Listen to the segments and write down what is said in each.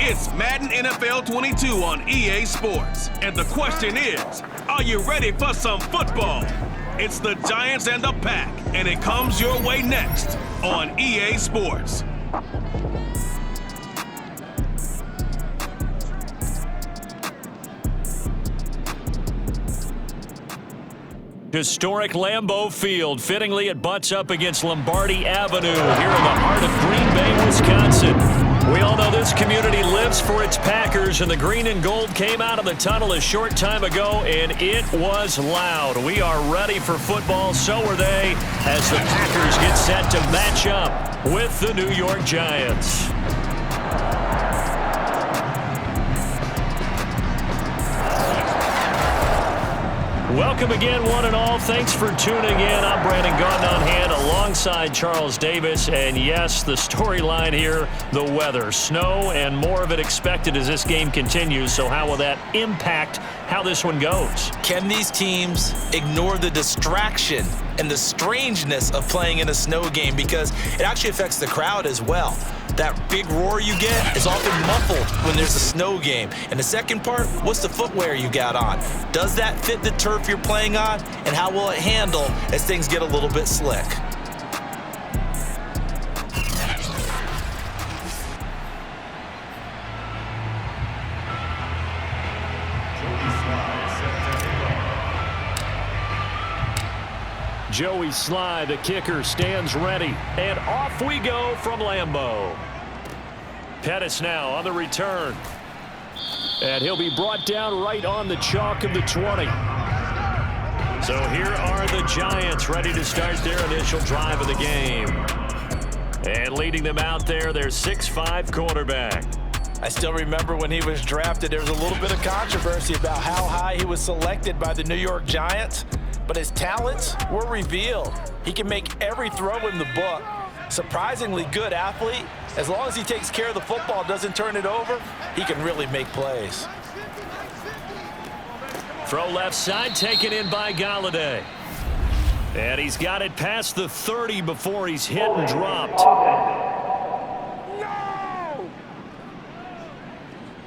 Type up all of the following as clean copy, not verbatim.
It's Madden NFL 22 on EA Sports. And the question is, are you ready for some football? It's the Giants and the Pack, and it comes your way next on EA Sports. Historic Lambeau Field. Fittingly, it butts up against Lombardi Avenue here in the heart of Green Bay, Wisconsin. We all know this community lives for its Packers, and the green and gold came out of the tunnel a short time ago, and it was loud. We are ready for football, so are they, as the Packers get set to match up with the New York Giants. Welcome again, one and all. Thanks for tuning in. I'm Brandon Gaudin on hand alongside Charles Davis. And yes, the storyline here, the weather. Snow and more of it expected as this game continues. So how will that impact how this one goes? Can these teams ignore the distraction and the strangeness of playing in a snow game? Because it actually affects the crowd as well. That big roar you get is often muffled when there's a snow game. And the second part, what's the footwear you got on? Does that fit the turf you're playing on? And how will it handle as things get a little bit slick? Joey Sly, the kicker, stands ready. And off we go from Lambeau. Pettis now on the return. And he'll be brought down right on the chalk of the 20. So here are the Giants ready to start their initial drive of the game. And leading them out there, their 6'5" quarterback. I still remember when he was drafted, there was a little bit of controversy about how high he was selected by the New York Giants. But his talents were revealed. He can make every throw in the book. Surprisingly good athlete. As long as he takes care of the football, doesn't turn it over, he can really make plays. Throw left side, taken in by Galladay. And he's got it past the 30 before he's hit and dropped.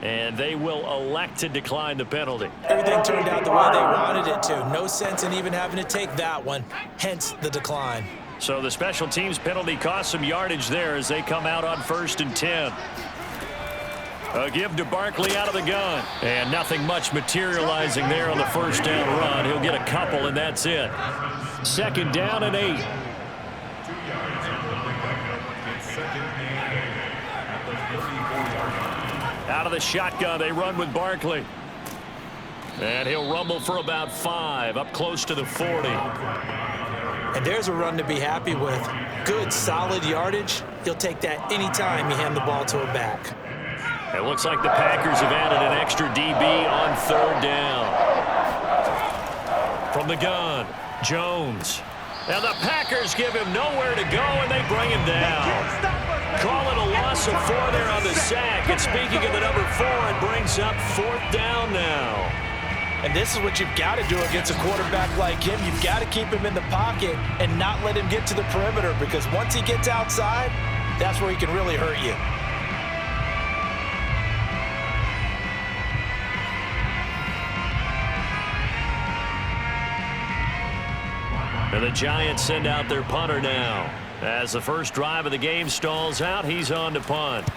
And they will elect to decline the penalty. Everything turned out the way they wanted it to. No sense in even having to take that one, hence the decline. So the special teams penalty cost some yardage there as they come out on 1st and 10. A give to Barkley out of the gun. And nothing much materializing there on the first down run. He'll get a couple, and that's it. 2nd down and 8. Out of the shotgun, they run with Barkley. And he'll rumble for about 5, up close to the 40. And there's a run to be happy with. Good, solid yardage. He'll take that anytime you hand the ball to a back. It looks like the Packers have added an extra DB on 3rd down. From the gun, Jones. And the Packers give him nowhere to go, and they bring him down. Call it a loss of 4 there on the sack. And speaking of the number 4, it brings up 4th down now. And this is what you've got to do against a quarterback like him. You've got to keep him in the pocket and not let him get to the perimeter, because once he gets outside, that's where he can really hurt you. And the Giants send out their punter now. As the first drive of the game stalls out, he's on to punt.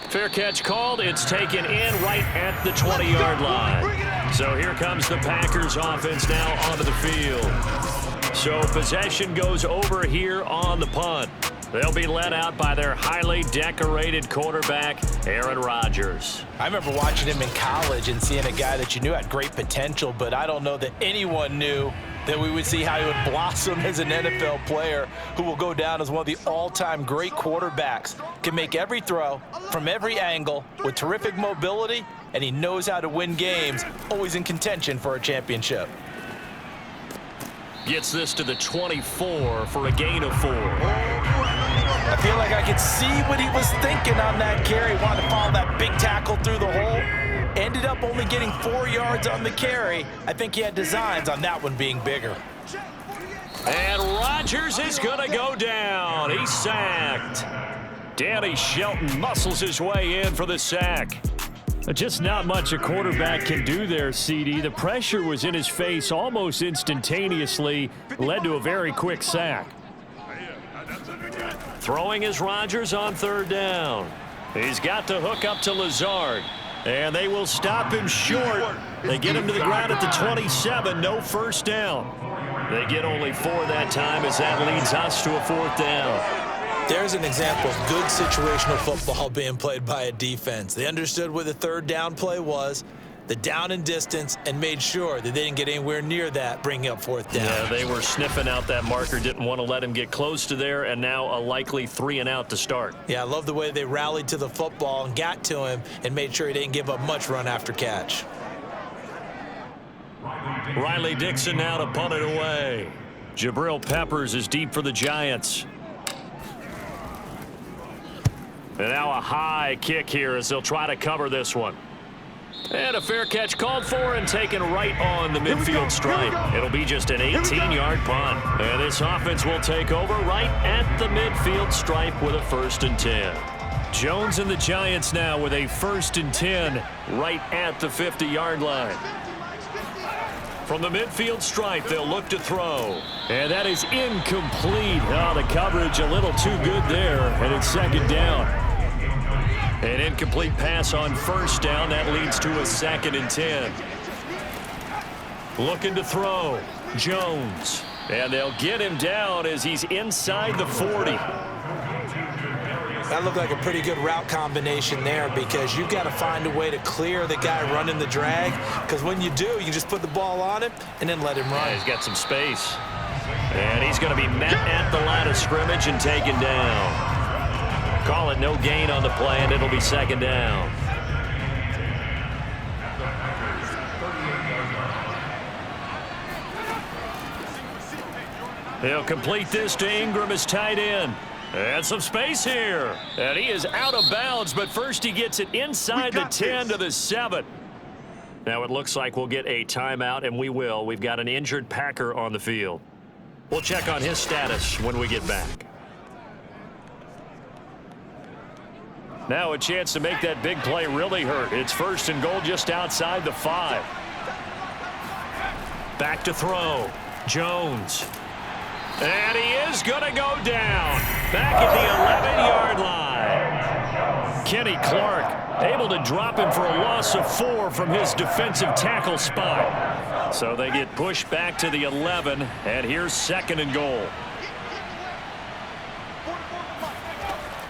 Fair catch called. It's taken in right at the 20-yard line. So here comes the Packers offense now onto the field. So possession goes over here on the punt. They'll be led out by their highly decorated quarterback, Aaron Rodgers. I remember watching him in college and seeing a guy that you knew had great potential, but I don't know that anyone knew that we would see how he would blossom as an NFL player who will go down as one of the all-time great quarterbacks. Can make every throw from every angle with terrific mobility, and he knows how to win games, always in contention for a championship. Gets this to the 24 for a gain of 4. I feel like I could see what he was thinking on that carry. Wanted to follow that big tackle through the hole. Ended up only getting 4 yards on the carry. I think he had designs on that one being bigger. And Rodgers is going to go down. He's sacked. Danny Shelton muscles his way in for the sack. Just not much a quarterback can do there, CD. The pressure was in his face almost instantaneously, led to a very quick sack. Throwing is Rodgers on third down. He's got the hook up to Lazard, and they will stop him short. They get him to the ground at the 27, no first down. They get only 4 that time as that leads us to a 4th down. There's an example of good situational football being played by a defense. They understood where the third down play was, the down and distance, and made sure that they didn't get anywhere near that, bringing up 4th down. Yeah, they were sniffing out that marker, didn't want to let him get close to there, and now a likely 3 and out to start. Yeah, I love the way they rallied to the football and got to him and made sure he didn't give up much run after catch. Riley Dixon now to punt it away. Jabril Peppers is deep for the Giants. And now a high kick here as they'll try to cover this one. And a fair catch called for and taken right on the midfield stripe. It'll be just an 18-yard punt. And this offense will take over right at the midfield stripe with a 1st and 10. Jones and the Giants now with a 1st and 10 right at the 50-yard line. From the midfield stripe, they'll look to throw. And that is incomplete. Oh, the coverage a little too good there, and it's 2nd down. An incomplete pass on 1st down. That leads to a 2nd and 10. Looking to throw. Jones. And they'll get him down as he's inside the 40. That looked like a pretty good route combination there because you've got to find a way to clear the guy running the drag, because when you do, you just put the ball on him and then let him run. Yeah, he's got some space. And he's going to be met at the line of scrimmage and taken down. Call it no gain on the play, and it'll be 2nd down. He'll complete this to Ingram as tight end. And some space here. And he is out of bounds, but first he gets it inside the 10 to the 7. Now it looks like we'll get a timeout, and we will. We've got an injured Packer on the field. We'll check on his status when we get back. Now a chance to make that big play really hurt. It's 1st and goal just outside the 5. Back to throw. Jones. And he is going to go down. Back at the 11-yard line. Kenny Clark able to drop him for a loss of 4 from his defensive tackle spot. So they get pushed back to the 11, and here's 2nd and goal.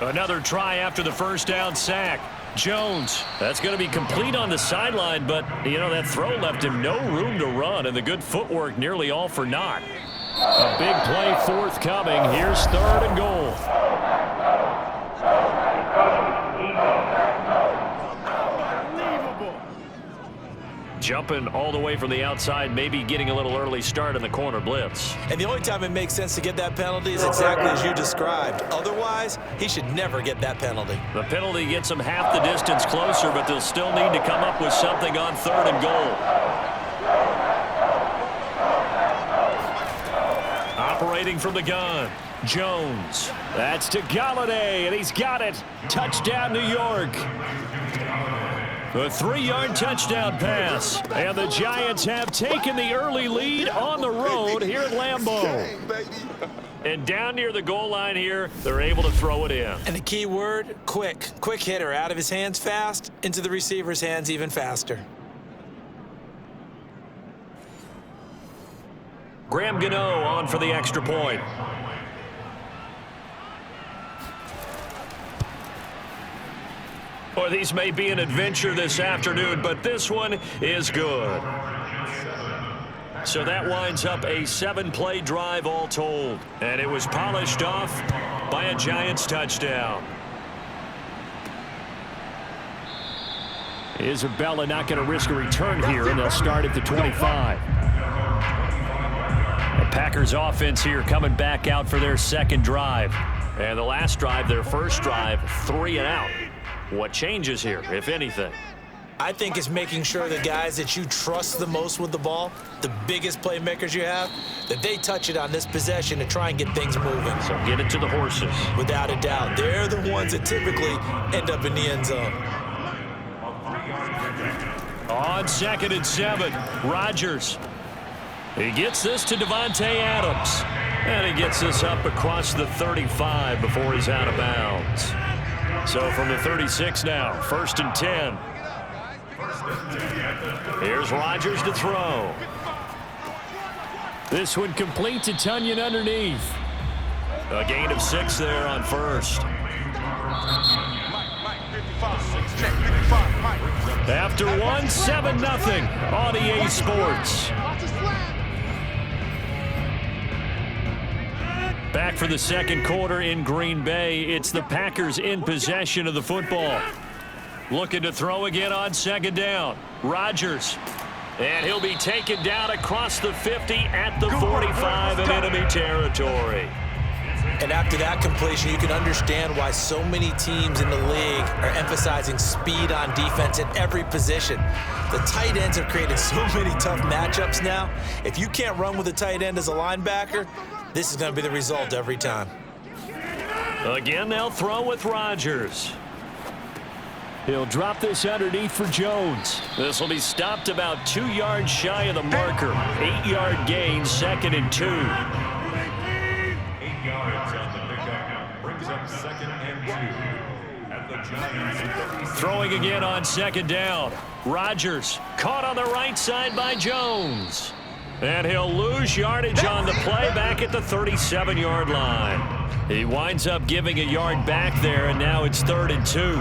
Another try after the 1st down sack. Jones, that's going to be complete on the sideline, but, you know, that throw left him no room to run, and the good footwork nearly all for naught. A big play forthcoming. Here's 3rd and goal. Jumping all the way from the outside, maybe getting a little early start in the corner blitz. And the only time it makes sense to get that penalty is exactly as you described. Otherwise, he should never get that penalty. The penalty gets him half the distance closer, but they'll still need to come up with something on 3rd and goal. Operating from the gun, Jones. That's to Galladay, and he's got it. Touchdown, New York. A 3-yard touchdown pass, and the Giants have taken the early lead on the road here at Lambeau. And down near the goal line here, they're able to throw it in. And the key word, quick. Quick hitter, out of his hands fast, into the receiver's hands even faster. Graham Gano on for the extra point. Or these may be an adventure this afternoon, but this one is good. So that winds up a 7-play drive all told. And it was polished off by a Giants touchdown. Isabella not going to risk a return here, and they'll start at the 25. The Packers offense here coming back out for their 2nd drive. And the last drive, their 1st drive, 3 and out. What changes here, if anything? I think it's making sure the guys that you trust the most with the ball, the biggest playmakers you have, that they touch it on this possession to try and get things moving. So get it to the horses. Without a doubt. They're the ones that typically end up in the end zone. On 2nd and 7, Rodgers. He gets this to Davante Adams. And he gets this up across the 35 before he's out of bounds. So from the 36 now, 1st and 10. Here's Rodgers to throw. This one complete to Tunyon underneath. A gain of 6 there on 1st. After 1, 7-0 on EA Sports. Back for the second quarter in Green Bay. It's the Packers in possession of the football. Looking to throw again on 2nd down. Rodgers. And he'll be taken down across the 50 at the 45 of enemy territory. And after that completion, you can understand why so many teams in the league are emphasizing speed on defense at every position. The tight ends have created so many tough matchups now. If you can't run with a tight end as a linebacker, this is going to be the result every time. Again, they'll throw with Rodgers. He'll drop this underneath for Jones. This will be stopped about 2 yards shy of the marker. 8-yard gain, 2nd and 2. 8 yards on the pickup. Brings up 2nd and 2. At the Giants. Throwing again on 2nd down. Rodgers caught on the right side by Jones. And he'll lose yardage on the play back at the 37-yard line. He winds up giving a yard back there, and now it's 3rd and 2.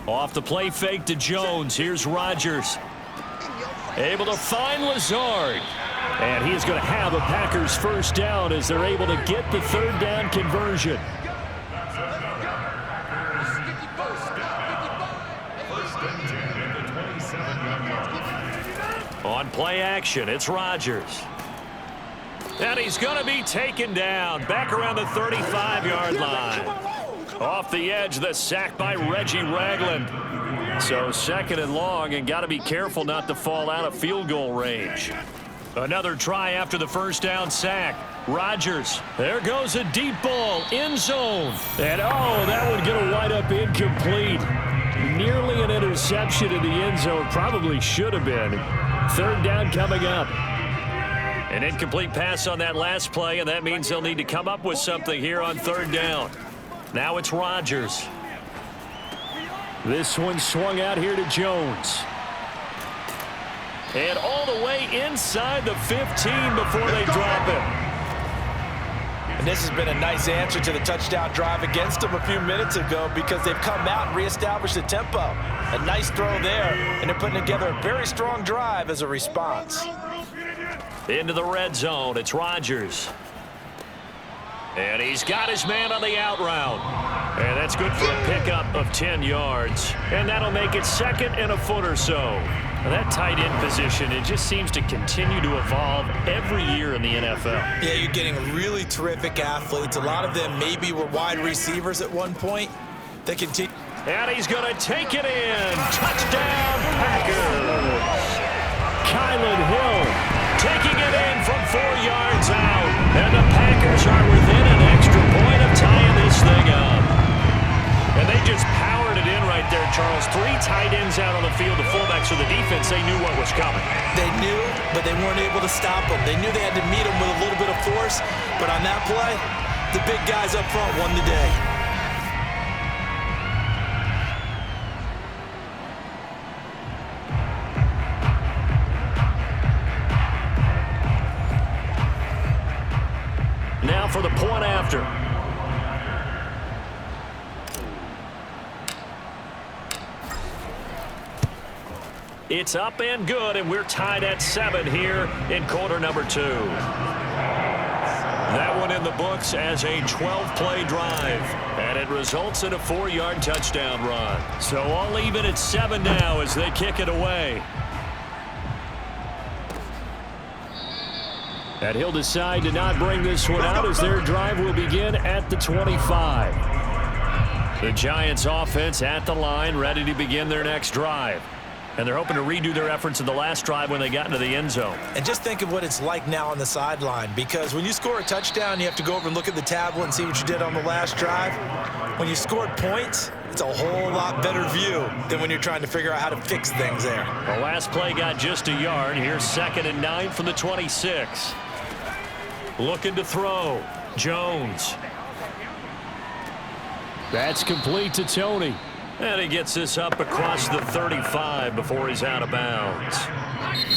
Off the play fake to Jones. Here's Rodgers. Able to find Lazard. And he is going to have a Packers first down as they're able to get the 3rd down conversion. On play action, it's Rodgers. And he's going to be taken down back around the 35-yard line. Off the edge, the sack by Reggie Ragland. So 2nd and long, and got to be careful not to fall out of field goal range. Another try after the first down sack. Rodgers, there goes a deep ball, end zone. And oh, that would get a wide up incomplete. Nearly an interception in the end zone, probably should have been. 3rd down coming up. An incomplete pass on that last play, and that means they'll need to come up with something here on 3rd down. Now it's Rodgers. This one swung out here to Jones. And all the way inside the 15 before they drop him. And this has been a nice answer to the touchdown drive against them a few minutes ago because they've come out and reestablished the tempo. A nice throw there, and they're putting together a very strong drive as a response. Into the red zone, it's Rodgers. And he's got his man on the out route. And that's good for a pickup of 10 yards. And that'll make it 2nd and a foot or so. And that tight end position, it just seems to continue to evolve every year in the NFL. Yeah, you're getting really terrific athletes. A lot of them maybe were wide receivers at one point. They continue. And he's going to take it in. Touchdown, Packers. Kylan Hill taking it in from 4 yards out. And the Packers are within an extra point of tying this thing up. And they just powered it in right there, Charles. 3 tight ends out on the field. The fullbacks for the defense, they knew what was coming. They knew, but they weren't able to stop them. They knew they had to meet them with a little bit of force. But on that play, the big guys up front won the day. Now for the point after. It's up and good, and we're tied at 7 here in quarter number 2. That one in the books as a 12-play drive, and it results in a 4-yard touchdown run. So all even at 7 now as they kick it away. And he'll decide to not bring this one out as their drive will begin at the 25. The Giants offense at the line, ready to begin their next drive. And they're hoping to redo their efforts in the last drive when they got into the end zone. And just think of what it's like now on the sideline, because when you score a touchdown, you have to go over and look at the tablet and see what you did on the last drive. When you scored points, it's a whole lot better view than when you're trying to figure out how to fix things there. The last play got just a yard. Here's 2nd and 9 from the 26. Looking to throw. Jones. That's complete to Tony. And he gets this up across the 35 before he's out of bounds.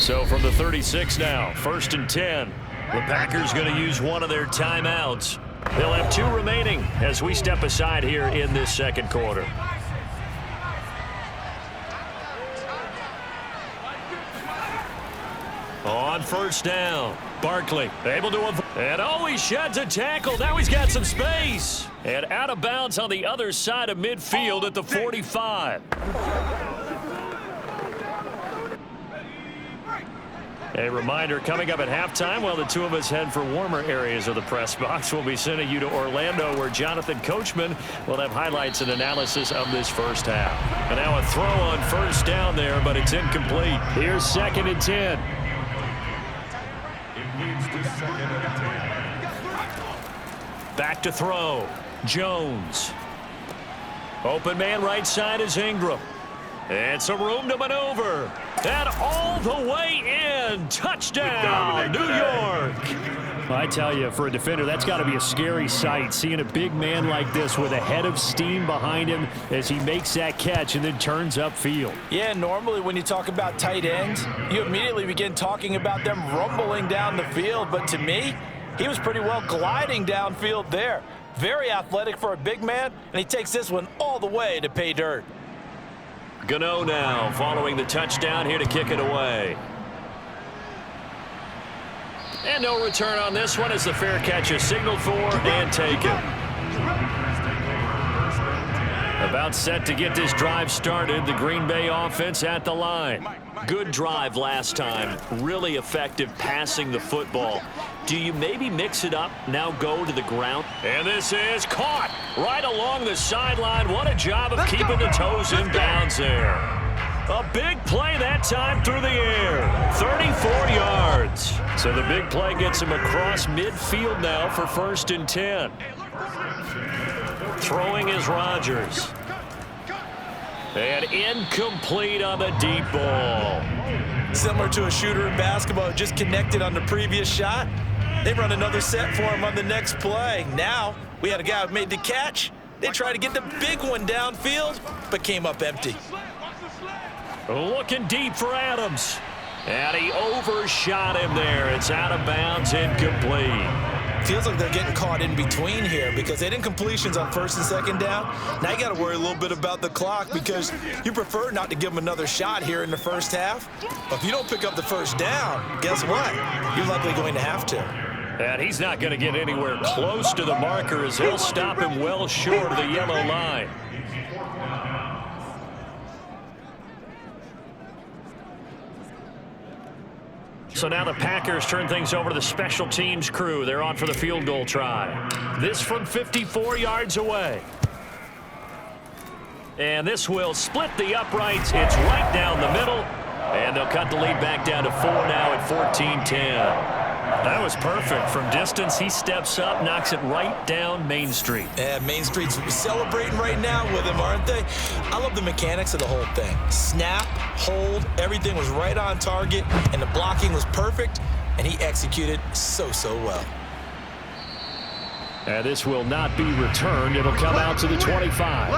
So from the 36 now, 1st and 10. The Packers going to use one of their timeouts. They'll have 2 remaining as we step aside here in this second quarter. On 1st down, Barkley able to avoid. And he sheds a tackle. Now he's got some space. And out of bounds on the other side of midfield at the 45. A reminder, coming up at halftime, while the two of us head for warmer areas of the press box, we'll be sending you to Orlando, where Jonathan Coachman will have highlights and analysis of this first half. And now a throw on 1st down there, but it's incomplete. Here's 2nd and 10. Back to throw. Jones. Open man right side is Ingram. And some room to maneuver. And all the way in. Touchdown, New York. I tell you, for a defender, that's got to be a scary sight, seeing a big man like this with a head of steam behind him as he makes that catch and then turns upfield. Yeah, normally when you talk about tight ends, you immediately begin talking about them rumbling down the field. But to me, he was pretty well gliding downfield there. Very athletic for a big man, and he takes this one all the way to pay dirt. Gano now following the touchdown here to kick it away. And no return on this one as the fair catch is signaled for and taken. About set to get this drive started. The Green Bay offense at the line. Good drive last time. Really effective passing the football. Do you maybe mix it up, now go to the ground? And this is caught right along the sideline. What a job of keeping the toes in bounds there. A big play that time through the air. 34 yards. So the big play gets him across midfield now for 1st and 10. Throwing is Rodgers. And incomplete on the deep ball. Similar to a shooter in basketball, just connected on the previous shot. They run another set for him on the next play. Now we had a guy who made the catch. They tried to get the big one downfield, but came up empty. Looking deep for Adams. And he overshot him there. It's out of bounds, incomplete. Feels like they're getting caught in between here because they did incompletions on 1st and 2nd down. Now you got to worry a little bit about the clock because you prefer not to give them another shot here in the first half. But if you don't pick up the 1st down, guess what? You're likely going to have to. And he's not going to get anywhere close to the marker as they'll stop him well short of the yellow line. So now the Packers turn things over to the special teams crew. They're on for the field goal try. This from 54 yards away. And this will split the uprights. It's right down the middle. And they'll cut the lead back down to 4 now at 14-10. That was perfect. From distance, he steps up, knocks it right down Main Street. Yeah, Main Street's celebrating right now with him, aren't they? I love the mechanics of the whole thing. Snap, hold, everything was right on target, and the blocking was perfect, and he executed so well. And this will not be returned. It'll come out to the 25.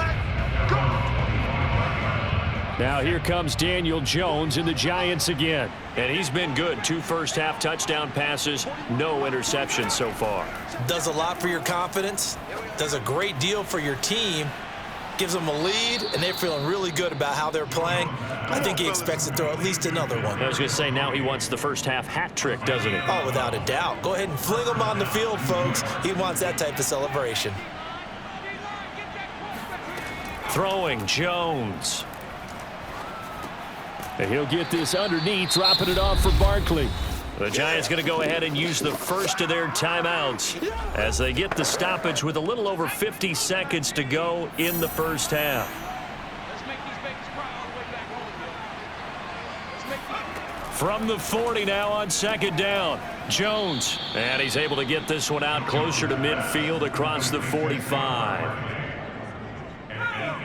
Now here comes Daniel Jones and the Giants again. And he's been good. 2 first-half touchdown passes, no interceptions so far. Does a lot for your confidence, does a great deal for your team, gives them a lead, and they're feeling really good about how they're playing. I think he expects to throw at least another one. I was going to say, now he wants the first-half hat trick, doesn't he? Oh, without a doubt. Go ahead and fling him on the field, folks. He wants that type of celebration. Throwing, Jones. And he'll get this underneath, dropping it off for Barkley. The Giants going to go ahead and use the first of their timeouts as they get the stoppage with a little over 50 seconds to go in the first half. From the 40 now on second down, Jones. And he's able to get this one out closer to midfield across the 45.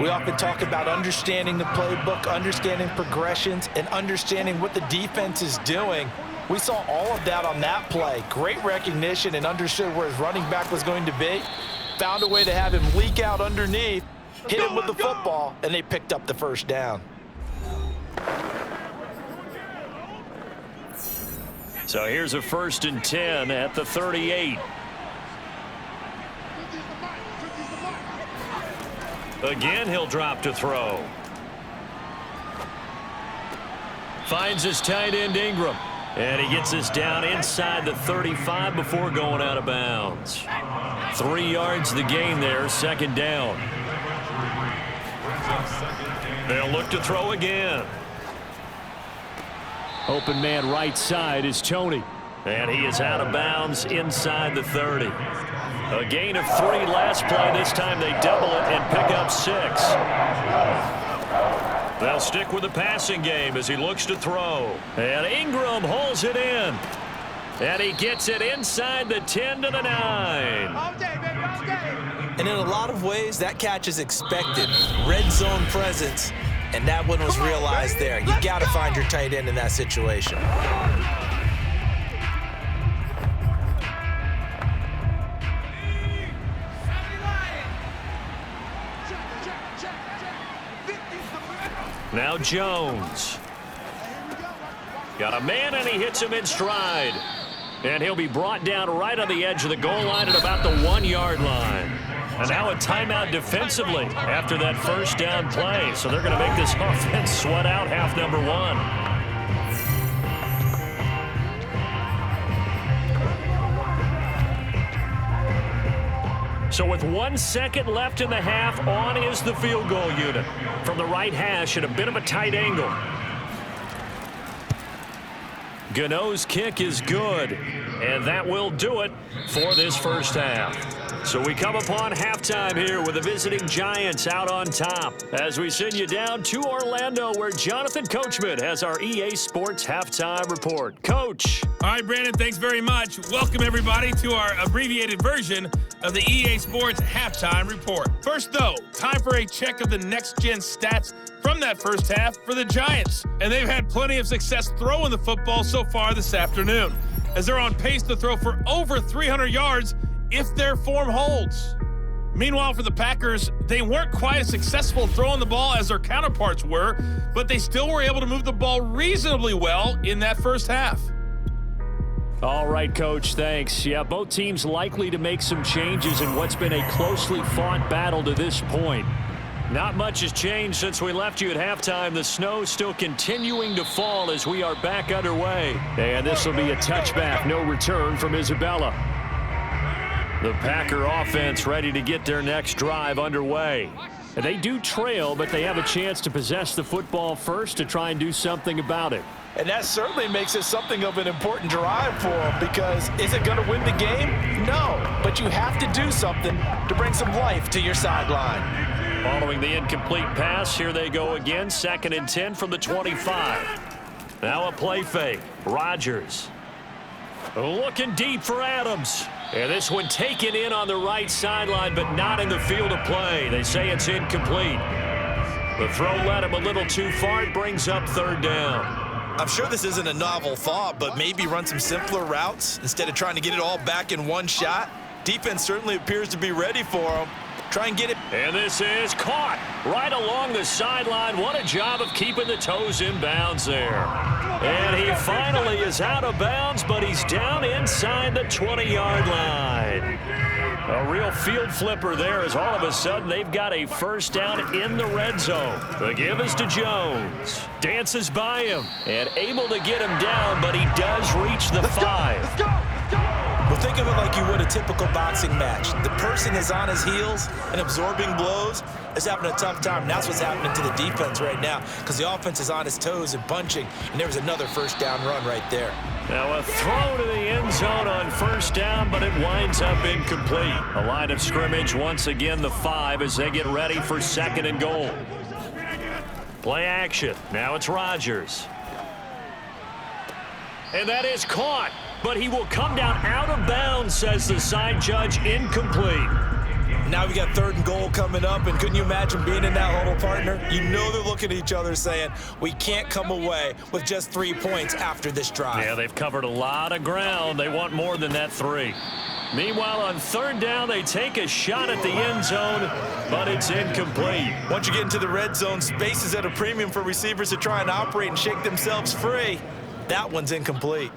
We often talk about understanding the playbook, understanding progressions, and understanding what the defense is doing. We saw all of that on that play. Great recognition and understood where his running back was going to be. Found a way to have him leak out underneath, hit him with the football, and they picked up the first down. So here's a 1st and 10 at the 38. Again, he'll drop to throw. Finds his tight end Ingram. And he gets this down inside the 35 before going out of bounds. 3 yards the gain there, second down. They'll look to throw again. Open man right side is Tony. And he is out of bounds inside the 30. A gain of 3 last play. This time they double it and pick up 6. They'll stick with the passing game as he looks to throw. And Ingram holds it in. And he gets it inside the 10 to the 9. All day, baby, all day. And in a lot of ways, that catch is expected. Red zone presence, and that one was realized there. You got to find your tight end in that situation. Now Jones. Got a man, and he hits him in stride. And he'll be brought down right on the edge of the goal line at about the 1-yard line. And now a timeout defensively after that first down play. So they're going to make this offense sweat out half number 1. So with 1 second left in the half, on is the field goal unit. From the right hash at a bit of a tight angle. Gano's kick is good, and that will do it for this first half. So we come upon halftime here with the visiting Giants out on top as we send you down to Orlando where Jonathan Coachman has our EA Sports Halftime Report. Coach. All right, Brandon, thanks very much. Welcome, everybody, to our abbreviated version of the EA Sports Halftime Report. First, though, time for a check of the next-gen stats from that first half for the Giants. And they've had plenty of success throwing the football so far this afternoon, as they're on pace to throw for over 300 yards if their form holds. Meanwhile, for the Packers, they weren't quite as successful throwing the ball as their counterparts were, but they still were able to move the ball reasonably well in that first half. All right, Coach, thanks. Yeah, both teams likely to make some changes in what's been a closely fought battle to this point. Not much has changed since we left you at halftime. The snow still continuing to fall as we are back underway. And this will be a touchback, no return from Isabella. The Packer offense ready to get their next drive underway. And they do trail, but they have a chance to possess the football first to try and do something about it. And that certainly makes it something of an important drive for them, because is it going to win the game? No, but you have to do something to bring some life to your sideline. Following the incomplete pass, here they go again, 2nd and 10 from the 25. Now a play fake. Rodgers looking deep for Adams. And this one taken in on the right sideline, but not in the field of play. They say it's incomplete. The throw led him a little too far. It brings up 3rd down. I'm sure this isn't a novel thought, but maybe run some simpler routes instead of trying to get it all back in one shot. Defense certainly appears to be ready for him. Try and get it. And this is caught right along the sideline. What a job of keeping the toes in bounds there. And he finally is out of bounds, but he's down inside the 20-yard line. A real field flipper there as all of a sudden they've got a first down in the red zone. The give is to Jones. Dances by him and able to get him down, but he does reach the 5. Let's go! Let's go! Well, think of it like you would a typical boxing match. The person is on his heels and absorbing blows is having a tough time. That's what's happening to the defense right now, because the offense is on his toes and punching, and there was another first down run right there. Now a throw to the end zone on first down, but it winds up incomplete. A line of scrimmage, once again the 5 as they get ready for 2nd and goal. Play action. Now it's Rodgers. And that is caught, but he will come down out of bounds, says the side judge, incomplete. Now we got 3rd and goal coming up, and couldn't you imagine being in that huddle, partner? You know they're looking at each other saying, we can't come away with just 3 points after this drive. Yeah, they've covered a lot of ground. They want more than that 3. Meanwhile, on 3rd down, they take a shot at the end zone, but it's incomplete. Once you get into the red zone, space is at a premium for receivers to try and operate and shake themselves free. That one's incomplete.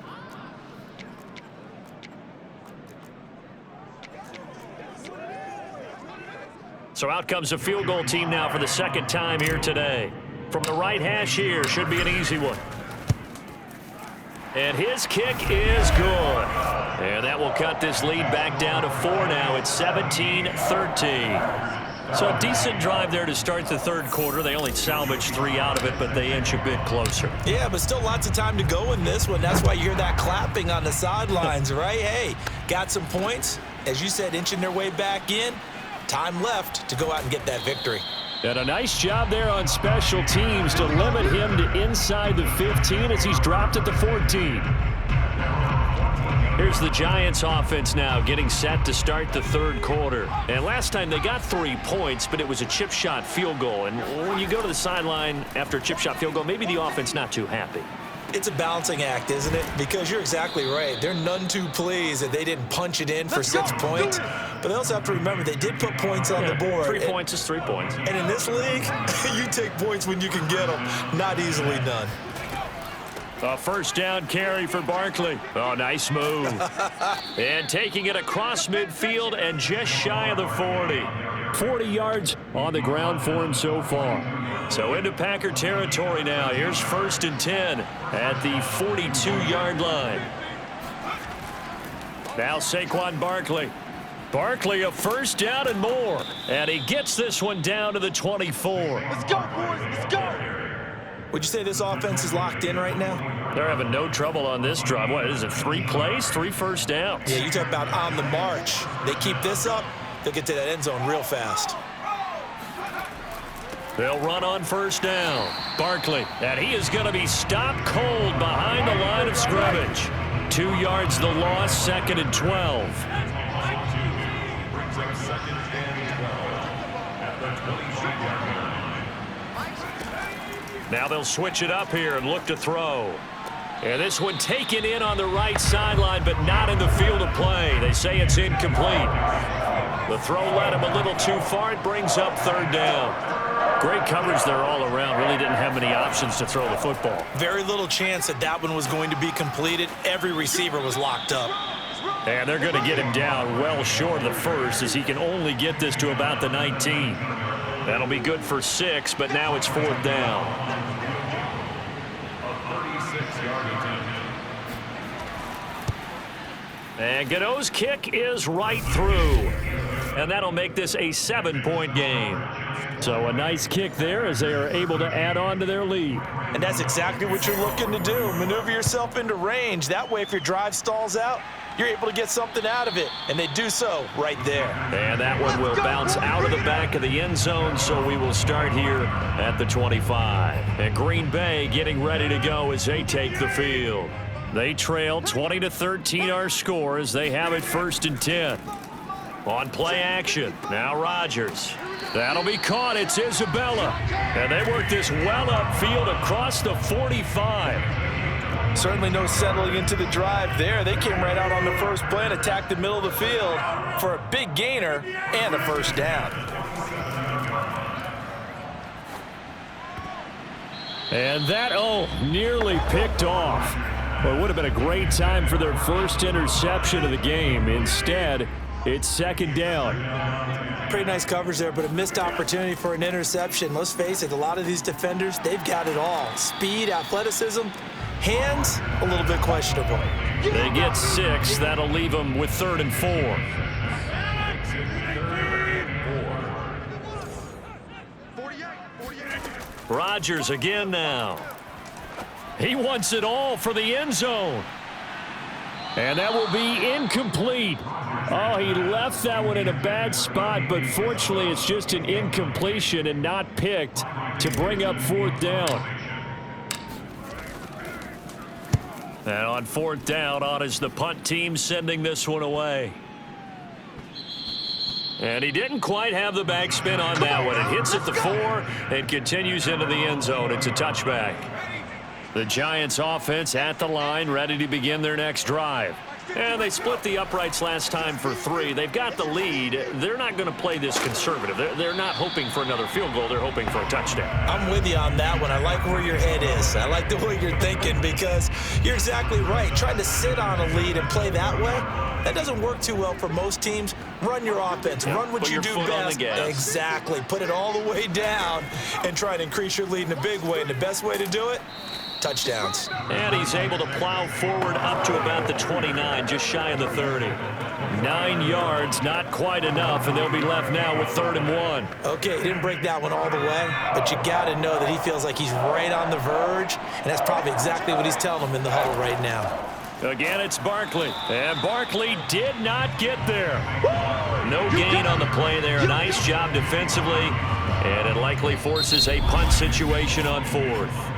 So out comes a field goal team now for the 2nd time here today. From the right hash here, should be an easy one. And his kick is good. And that will cut this lead back down to 4 now. It's 17-13. So a decent drive there to start the 3rd quarter. They only salvaged 3 out of it, but they inch a bit closer. Yeah, but still lots of time to go in this one. That's why you hear that clapping on the sidelines, right? Hey, got some points. As you said, inching their way back in. Time left to go out and get that victory. And a nice job there on special teams to limit him to inside the 15 as he's dropped at the 14. Here's the Giants offense now getting set to start the 3rd quarter. And last time they got 3 points, but it was a chip shot field goal. And when you go to the sideline after a chip shot field goal, maybe the offense not too happy. It's a balancing act, isn't it? Because you're exactly right. They're none too pleased that they didn't punch it in for 6 points. But they also have to remember they did put points on the board. 3 points is 3 points. And in this league, you take points when you can get them. Not easily done. A 1st down carry for Barkley. Oh, nice move. And taking it across midfield and just shy of the 40. 40 yards on the ground for him so far. So into Packer territory now. Here's 1st and 10 at the 42-yard line. Now Saquon Barkley. Barkley a 1st down and more. And he gets this one down to the 24. Let's go, boys. Let's go. Would you say this offense is locked in right now? They're having no trouble on this drive. What is it, 3 plays, 3 first downs? Yeah, you talk about on the march. They keep this up, they'll get to that end zone real fast. They'll run on 1st down. Barkley, and he is going to be stopped cold behind the line of scrimmage. 2 yards the loss, 2nd and 12. Brings up 2nd and 12 at the 22-yard line. Now they'll switch it up here and look to throw. And this one taken in on the right sideline, but not in the field of play. They say it's incomplete. The throw led him a little too far. It brings up 3rd down. Great coverage there all around. Really didn't have many options to throw the football. Very little chance that that one was going to be completed. Every receiver was locked up. And they're going to get him down well short of the 1st as he can only get this to about the 19. That'll be good for 6, but now it's 4th down. And Gano's kick is right through. And that'll make this a 7-point game. So a nice kick there as they are able to add on to their lead. And that's exactly what you're looking to do. Maneuver yourself into range. That way, if your drive stalls out, you're able to get something out of it. And they do so right there. And that one will bounce out of the back of the end zone, so we will start here at the 25. And Green Bay getting ready to go as they take the field. They trail 20-13 our score as they have it 1st and 10. On play action, now Rodgers. That'll be caught. It's Isabella. And they work this well upfield across the 45. Certainly no settling into the drive there. They came right out on the first play and attacked the middle of the field for a big gainer and a 1st down. And that, nearly picked off. Well, it would have been a great time for their first interception of the game. Instead, it's 2nd down. Pretty nice coverage there, but a missed opportunity for an interception. Let's face it, a lot of these defenders, they've got it all. Speed, athleticism, hands, a little bit questionable. They get 6. That'll leave them with 3rd and 4. Rodgers again now. He wants it all for the end zone. And that will be incomplete. Oh, he left that one in a bad spot, but fortunately it's just an incompletion and not picked to bring up 4th down. And on 4th down, on is the punt team sending this one away. And he didn't quite have the backspin on that one. It hits at the 4 and continues into the end zone. It's a touchback. The Giants offense at the line, ready to begin their next drive. And they split the uprights last time for 3. They've got the lead. They're not going to play this conservative. They're not hoping for another field goal. They're hoping for a touchdown. I'm with you on that one. I like where your head is. I like the way you're thinking because you're exactly right. Trying to sit on a lead and play that way, that doesn't work too well for most teams. Run your offense. Run what you do best. Exactly. Put it all the way down and try to increase your lead in a big way. And the best way to do it, touchdowns. And he's able to plow forward up to about the 29, just shy of the 30. 9 yards, not quite enough, and they'll be left now with 3rd and 1. Okay, he didn't break that one all the way, but you got to know that he feels like he's right on the verge, and that's probably exactly what he's telling him in the huddle right now. Again, it's Barkley, and Barkley did not get there. No gain on the play there. Nice job defensively, and it likely forces a punt situation on 4th.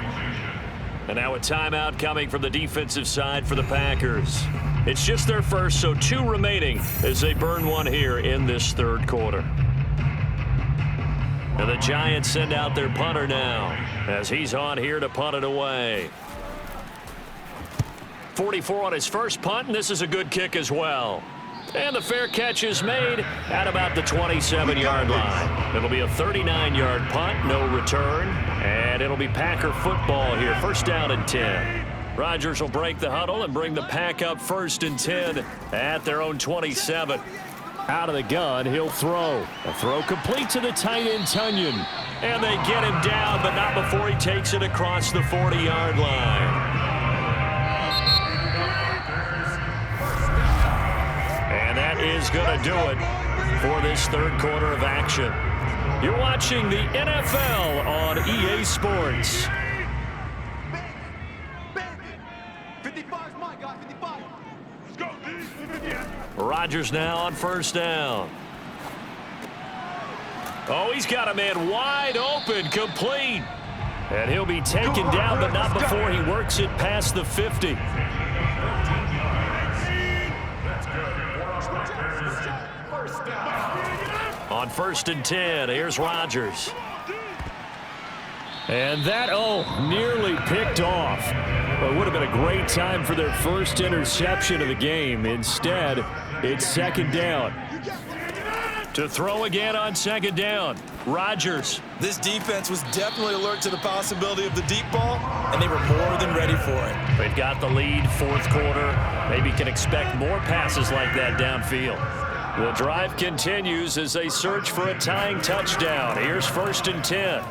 And now a timeout coming from the defensive side for the Packers. It's just their first, so 2 remaining as they burn one here in this 3rd quarter. And the Giants send out their punter now as he's on here to punt it away. 44 on his first punt, and this is a good kick as well. And the fair catch is made at about the 27-yard line. It'll be a 39-yard punt, no return, and it'll be Packer football here. 1st down and 10. Rodgers will break the huddle and bring the Pack up 1st and 10 at their own 27. Out of the gun, he'll throw. A throw complete to the tight end, Tunyon. And they get him down, but not before he takes it across the 40-yard line. And that is going to do it for this 3rd quarter of action. You're watching the NFL on EA Sports. 55's my guy, 55. Let's go, Rodgers now on 1st down. Oh, he's got a man wide open, complete. And he'll be taken down, but not before he works it past the 50. On 1st and 10, here's Rodgers. And that, nearly picked off. Well, it would have been a great time for their first interception of the game. Instead, it's 2nd down. To throw again on 2nd down, Rodgers. This defense was definitely alert to the possibility of the deep ball, and they were more than ready for it. They've got the lead, 4th quarter. Maybe can expect more passes like that downfield. The drive continues as they search for a tying touchdown. Here's 1st and 10.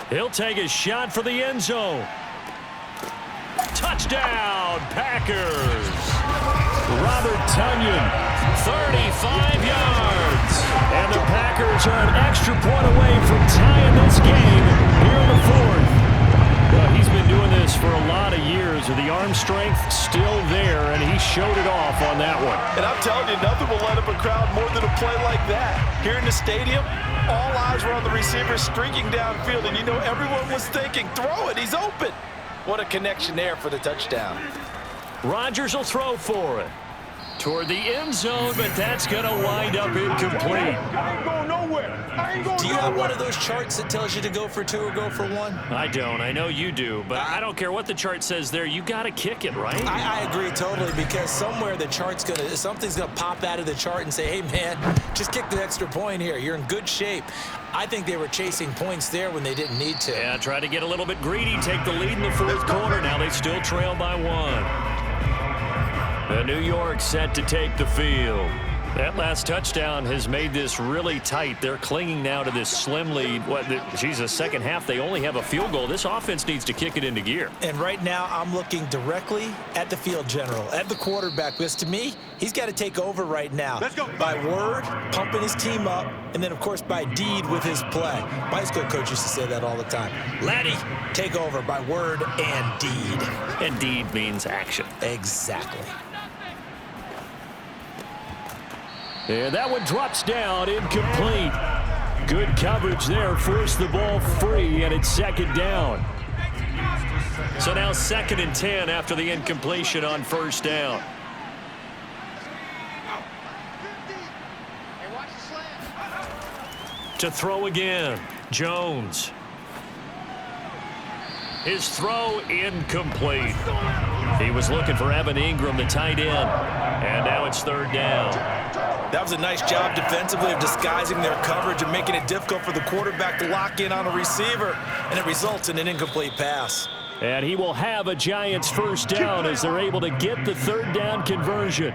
He'll take a shot for the end zone. Touchdown, Packers. Robert Tunyon, 35 yards. And the Packers are an extra point away from tying this game here in the 4th. Well, he's been doing this for a lot of years with the arm strength still there, and he showed it off on that one. And I'm telling you, nothing will let up a crowd more than a play like that. Here in the stadium, all eyes were on the receiver streaking downfield, and you know everyone was thinking, throw it, he's open. What a connection there for the touchdown. Rodgers will throw for it. Toward the end zone, but that's going to wind up incomplete. I ain't going nowhere. Do you have one of those charts that tells you to go for 2 or go for 1? I don't. I know you do, but I don't care what the chart says there. You got to kick it, right? I agree totally, because somewhere the chart's something's gonna pop out of the chart and say, hey man, just kick the extra point here. You're in good shape. I think they were chasing points there when they didn't need to. Yeah, try to get a little bit greedy, take the lead in the 4th quarter. Now they still trail by 1. The New York set to take the field. That last touchdown has made this really tight. They're clinging now to this slim lead. The second half, they only have a field goal. This offense needs to kick it into gear. And right now, I'm looking directly at the field general, at the quarterback, because to me, he's got to take over right now. Let's go. By word, pumping his team up, and then, of course, by deed with his play. My high school coach used to say that all the time. Laddie, take over by word and deed. And deed means action. Exactly. And that one drops down, incomplete. Good coverage there, forced the ball free, and it's second down. So now 2nd and 10 after the incompletion on first down. To throw again, Jones. His throw incomplete. He was looking for Evan Ingram, the tight end, and now it's 3rd down. That was a nice job defensively of disguising their coverage and making it difficult for the quarterback to lock in on a receiver, and it results in an incomplete pass. And he will have a Giants first down as they're able to get the 3rd down conversion.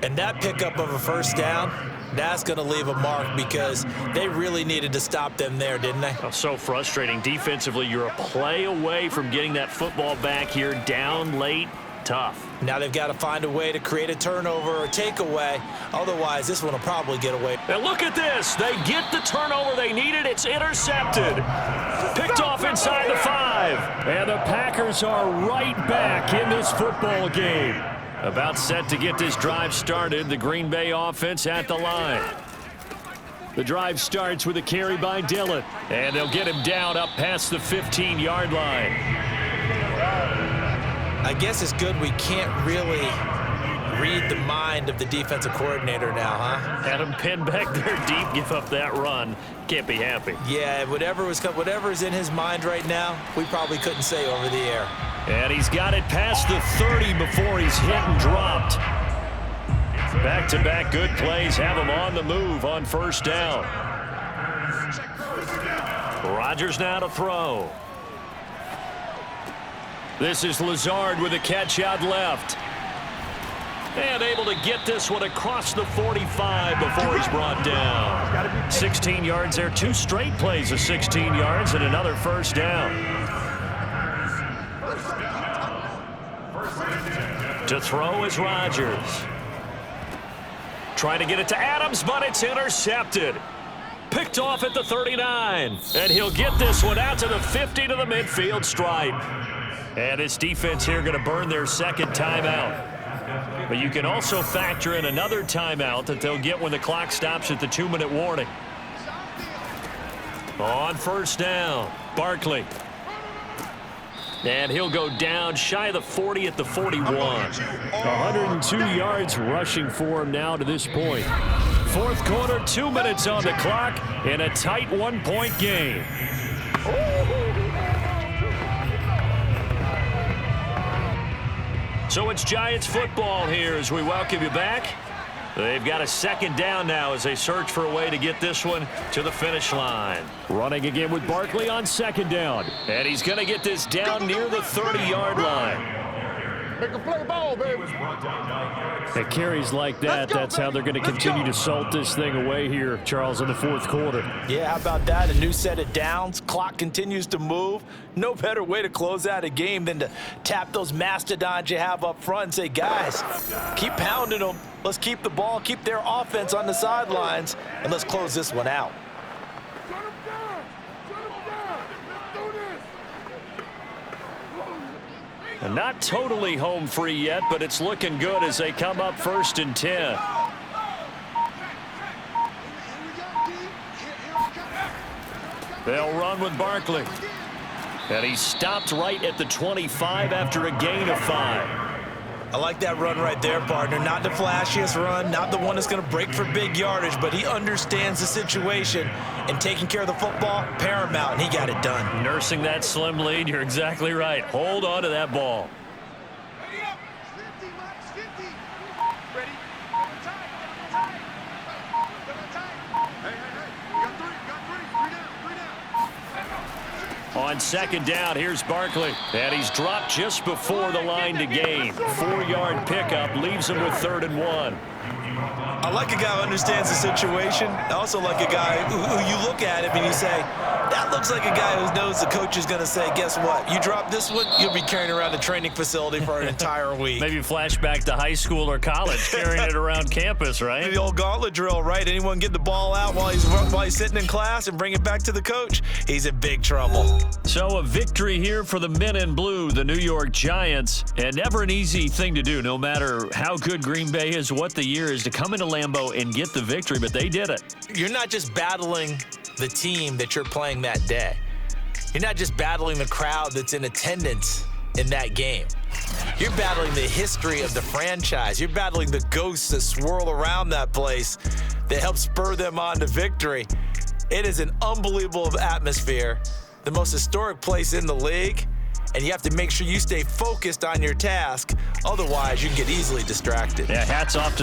And that pickup of a first down, that's going to leave a mark because they really needed to stop them there, didn't they? Oh, so frustrating. Defensively, you're a play away from getting that football back here, down late. Tough. Now they've got to find a way to create a turnover or takeaway. Otherwise, this one will probably get away. And look at this. They get the turnover they needed. It's intercepted. Picked off inside the 5. And the Packers are right back in this football game. About set to get this drive started. The Green Bay offense at the line. The drive starts with a carry by Dillon. And they'll get him down up past the 15-yard line. I guess it's good we can't really read the mind of the defensive coordinator now, huh? Had him pinned back there deep, give up that run. Can't be happy. Yeah, whatever is in his mind right now, we probably couldn't say over the air. And he's got it past the 30 before he's hit and dropped. Back-to-back good plays have him on the move on first down. Rodgers now to throw. This is Lazard with a catch out left. And able to get this one across the 45 before he's brought down. 16 yards there. 2 straight plays of 16 yards and another first down. To throw is Rodgers. Trying to get it to Adams, but it's intercepted. Picked off at the 39. And he'll get this one out to the 50 to the midfield stripe. And this defense here going to burn their 2nd timeout. But you can also factor in another timeout that they'll get when the clock stops at the 2-minute warning. On first down, Barkley. And he'll go down shy of the 40 at the 41. 102 yards rushing for him now to this point. 4th quarter, 2 minutes on the clock in a tight 1-point game. So it's Giants football here as we welcome you back. They've got a 2nd down now as they search for a way to get this one to the finish line. Running again with Barkley on 2nd down. And he's going to get this down near the 30-yard line. Make a play ball, baby. At carries like that, that's how they're going to continue to salt this thing away here, Charles, in the 4th quarter. Yeah, how about that? A new set of downs. Clock continues to move. No better way to close out a game than to tap those mastodons you have up front and say, guys, keep pounding them. Let's keep the ball, keep their offense on the sidelines, and let's close this one out. And not totally home free yet, but it's looking good as they come up 1st and 10. They'll run with Barkley. And he stopped right at the 25 after a gain of 5. I like that run right there, partner. Not the flashiest run, not the one that's going to break for big yardage, but he understands the situation, and taking care of the football, paramount, and he got it done. Nursing that slim lead, you're exactly right. Hold on to that ball. On 2nd down, here's Barkley. And he's dropped just before the line to gain. 4-yard pickup leaves him with 3rd and 1. I like a guy who understands the situation. I also like a guy who you look at him and you say, that looks like a guy who knows the coach is going to say, guess what? You drop this one, you'll be carrying around the training facility for an entire week. Maybe flashback to high school or college, carrying it around campus, right? The old gauntlet drill, right? Anyone get the ball out while he's sitting in class and bring it back to the coach, he's in big trouble. So a victory here for the men in blue, the New York Giants. And never an easy thing to do, no matter how good Green Bay is, what the year is, to come into Lambeau and get the victory, but they did it. You're not just battling the team that you're playing that day. You're not just battling the crowd that's in attendance in that game. You're battling the history of the franchise. You're battling the ghosts that swirl around that place that help spur them on to victory. It is an unbelievable atmosphere, the most historic place in the league, and you have to make sure you stay focused on your task. Otherwise, you can get easily distracted. Yeah, hats off to